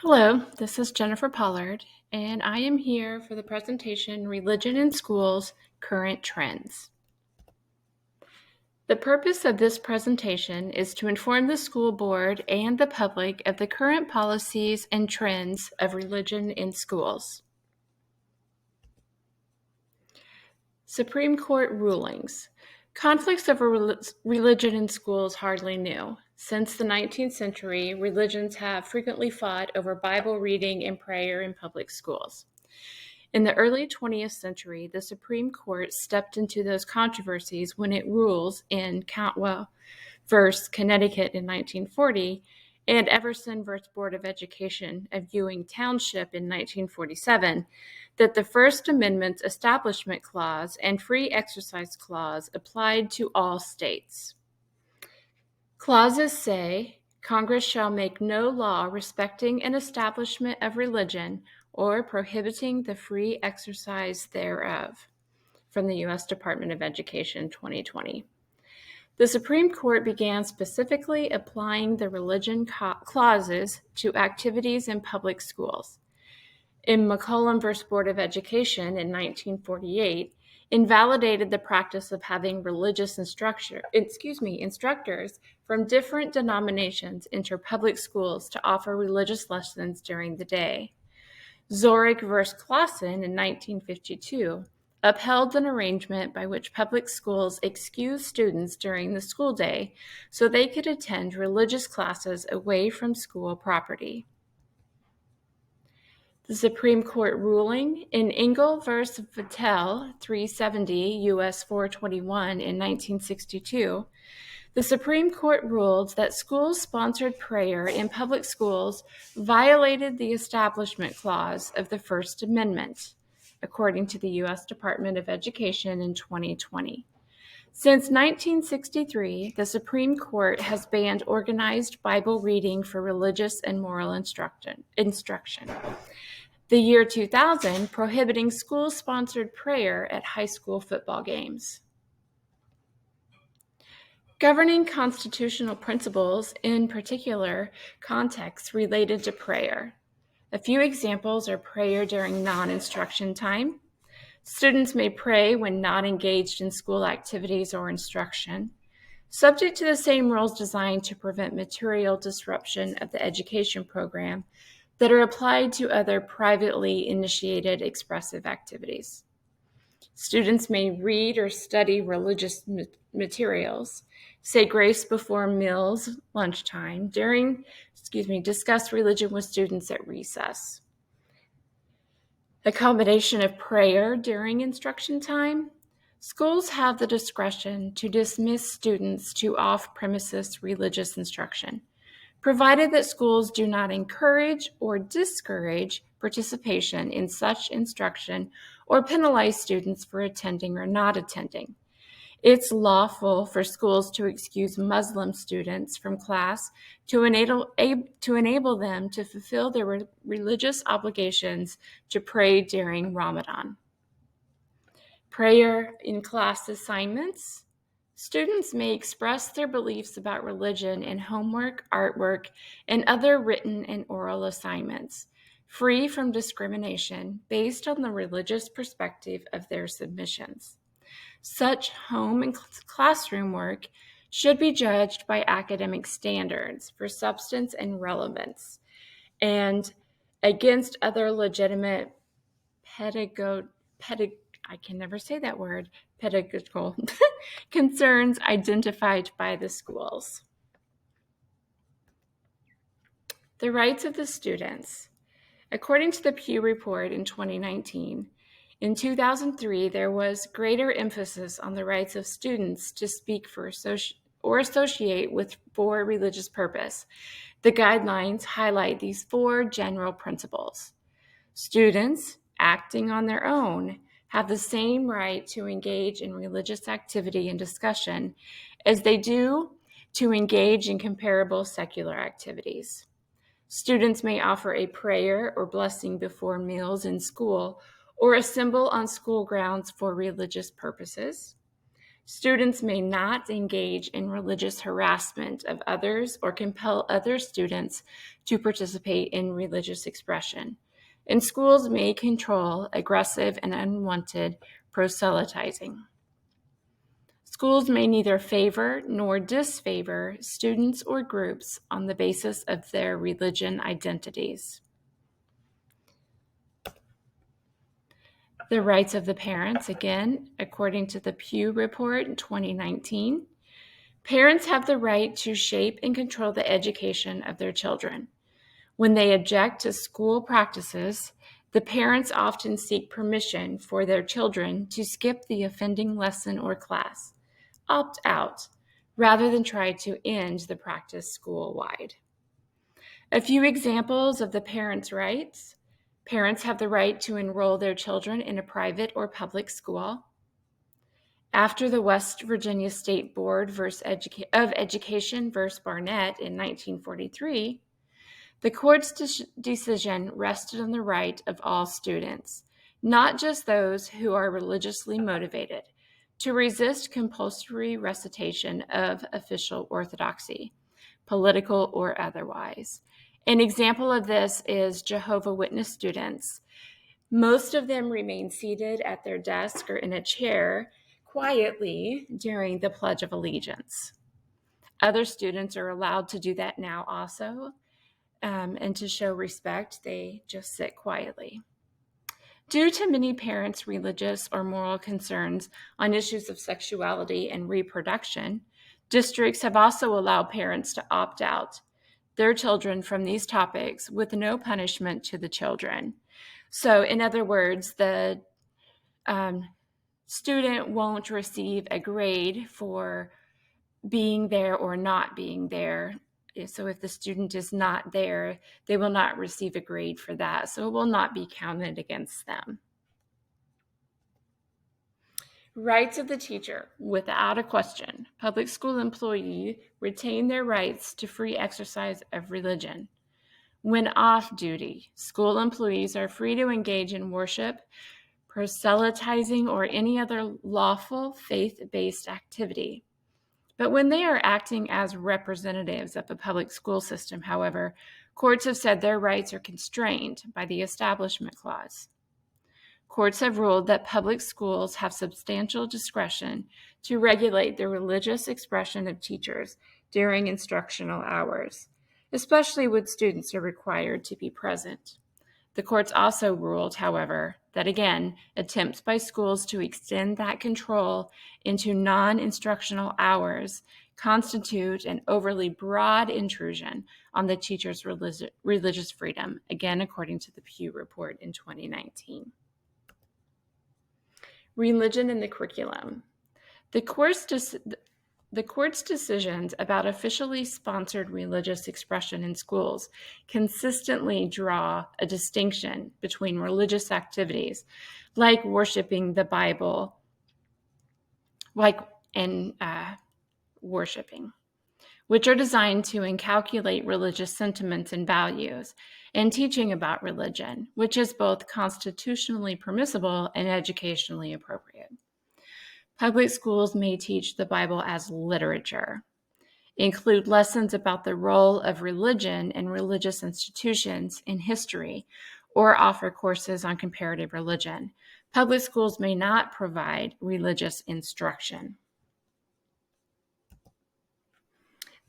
Hello, this is Jennifer Pollard, and I am here for the presentation Religion in Schools, Current Trends. The purpose of this presentation is to inform the school board and the public of the current policies and trends of religion in schools. Supreme Court rulings. Conflicts over religion in schools hardly new. Since the 19th century, religions have frequently fought over Bible reading and prayer in public schools. In the early 20th century, the Supreme Court stepped into those controversies when it rules in Cantwell v. Connecticut in 1940 and Everson v. Board of Education of Ewing Township in 1947 that the First Amendment's Establishment Clause and Free Exercise Clause applied to all states. Clauses say, Congress shall make no law respecting an establishment of religion or prohibiting the free exercise thereof, from the U.S. Department of Education 2020. The Supreme Court began specifically applying the religion clauses to activities in public schools. In McCollum v. Board of Education in 1948, invalidated the practice of having religious instructors from different denominations enter public schools to offer religious lessons during the day. Zorich v. Clausen in 1952 upheld an arrangement by which public schools excused students during the school day so they could attend religious classes away from school property. The Supreme Court ruling in Engel v. Vattel 370 U.S. 421 in 1962, the Supreme Court ruled that school-sponsored prayer in public schools violated the Establishment Clause of the First Amendment, according to the U.S. Department of Education in 2020. Since 1963, the Supreme Court has banned organized Bible reading for religious and moral instruction. The year 2000, prohibiting school-sponsored prayer at high school football games. Governing constitutional principles, in particular, contexts related to prayer. A few examples are prayer during non-instruction time. Students may pray when not engaged in school activities or instruction, subject to the same rules designed to prevent material disruption of the education program that are applied to other privately initiated expressive activities. Students may read or study religious materials, say grace before meals, lunchtime, discuss religion with students at recess. A combination of prayer during instruction time. Schools have the discretion to dismiss students to off-premises religious instruction, provided that schools do not encourage or discourage participation in such instruction or penalize students for attending or not attending. It's lawful for schools to excuse Muslim students from class to enable them to fulfill their religious obligations to pray during Ramadan. Prayer in class assignments. Students may express their beliefs about religion in homework, artwork, and other written and oral assignments, free from discrimination based on the religious perspective of their submissions. Such home and classroom work should be judged by academic standards for substance and relevance, and against other legitimate pedagogical concerns identified by the schools. The rights of the students. According to the Pew Report in 2019, in 2003, there was greater emphasis on the rights of students to speak for or associate with for religious purpose. The guidelines highlight these four general principles. Students, acting on their own, have the same right to engage in religious activity and discussion as they do to engage in comparable secular activities. Students may offer a prayer or blessing before meals in school or assemble on school grounds for religious purposes. Students may not engage in religious harassment of others or compel other students to participate in religious expression. And schools may control aggressive and unwanted proselytizing. Schools may neither favor nor disfavor students or groups on the basis of their religion identities. The rights of the parents, again, according to the Pew Report in 2019, parents have the right to shape and control the education of their children. When they object to school practices, the parents often seek permission for their children to skip the offending lesson or class, opt out, rather than try to end the practice school-wide. A few examples of the parents' rights. Parents have the right to enroll their children in a private or public school. After the West Virginia State Board of Education versus Barnett in 1943, the court's decision rested on the right of all students, not just those who are religiously motivated, to resist compulsory recitation of official orthodoxy, political or otherwise. An example of this is Jehovah's Witness students. Most of them remain seated at their desk or in a chair quietly during the Pledge of Allegiance. Other students are allowed to do that now also, and to show respect, they just sit quietly. Due to many parents' religious or moral concerns on issues of sexuality and reproduction, districts have also allowed parents to opt out their children from these topics with no punishment to the children. So, in other words, the student won't receive a grade for being there or not being there. So if the student is not there, they will not receive a grade for that. So it will not be counted against them. Rights of the teacher. Without a question, public school employees retain their rights to free exercise of religion. When off duty, school employees are free to engage in worship, proselytizing, or any other lawful faith-based activity. But when they are acting as representatives of a public school system, however, courts have said their rights are constrained by the Establishment Clause. Courts have ruled that public schools have substantial discretion to regulate the religious expression of teachers during instructional hours, especially when students are required to be present. The courts also ruled, however, that again, attempts by schools to extend that control into non-instructional hours constitute an overly broad intrusion on the teacher's religious freedom, again, according to the Pew Report in 2019. Religion in the curriculum. The court's decisions about officially sponsored religious expression in schools consistently draw a distinction between religious activities like worshiping the Bible, worshiping, which are designed to inculcate religious sentiments and values, and teaching about religion, which is both constitutionally permissible and educationally appropriate. Public schools may teach the Bible as literature, include lessons about the role of religion and religious institutions in history, or offer courses on comparative religion. Public schools may not provide religious instruction.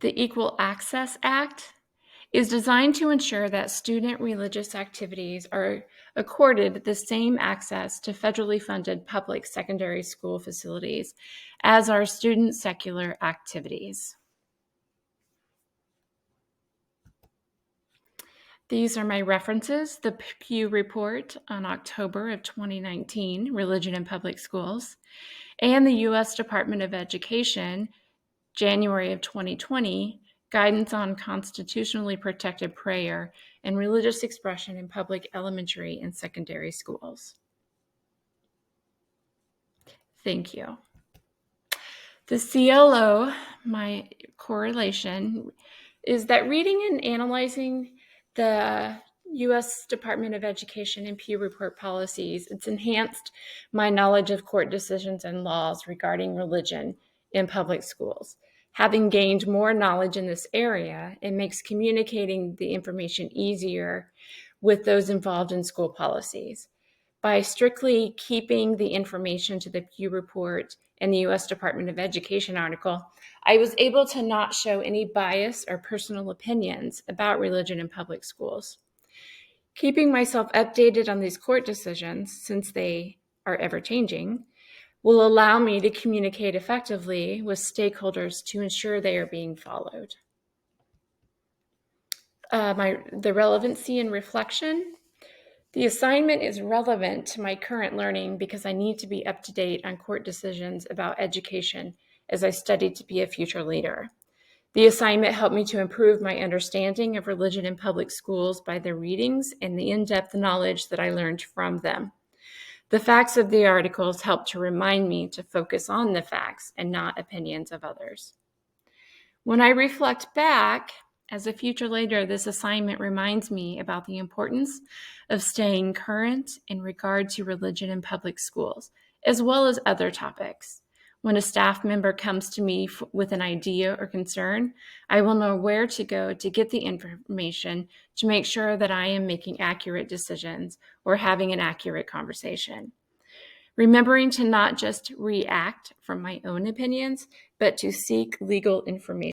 The Equal Access Act is designed to ensure that student religious activities are accorded the same access to federally funded public secondary school facilities as are student secular activities. These are my references: the Pew Report on October of 2019, Religion in Public Schools, and the U.S. Department of Education, January of 2020, Guidance on Constitutionally Protected Prayer and Religious Expression in Public Elementary and Secondary Schools. Thank you. The CLO, my correlation, is that reading and analyzing the U.S. Department of Education and Pew Report policies, it's enhanced my knowledge of court decisions and laws regarding religion in public schools. Having gained more knowledge in this area, it makes communicating the information easier with those involved in school policies. By strictly keeping the information to the Pew Report and the U.S. Department of Education article, I was able to not show any bias or personal opinions about religion in public schools. Keeping myself updated on these court decisions, since they are ever-changing, will allow me to communicate effectively with stakeholders to ensure they are being followed. The relevancy and reflection. The assignment is relevant to my current learning because I need to be up to date on court decisions about education as I study to be a future leader. The assignment helped me to improve my understanding of religion in public schools by the readings and the in-depth knowledge that I learned from them. The facts of the articles helped to remind me to focus on the facts and not opinions of others. When I reflect back, as a future leader, this assignment reminds me about the importance of staying current in regard to religion in public schools, as well as other topics. When a staff member comes to me with an idea or concern, I will know where to go to get the information to make sure that I am making accurate decisions or having an accurate conversation. Remembering to not just react from my own opinions, but to seek legal information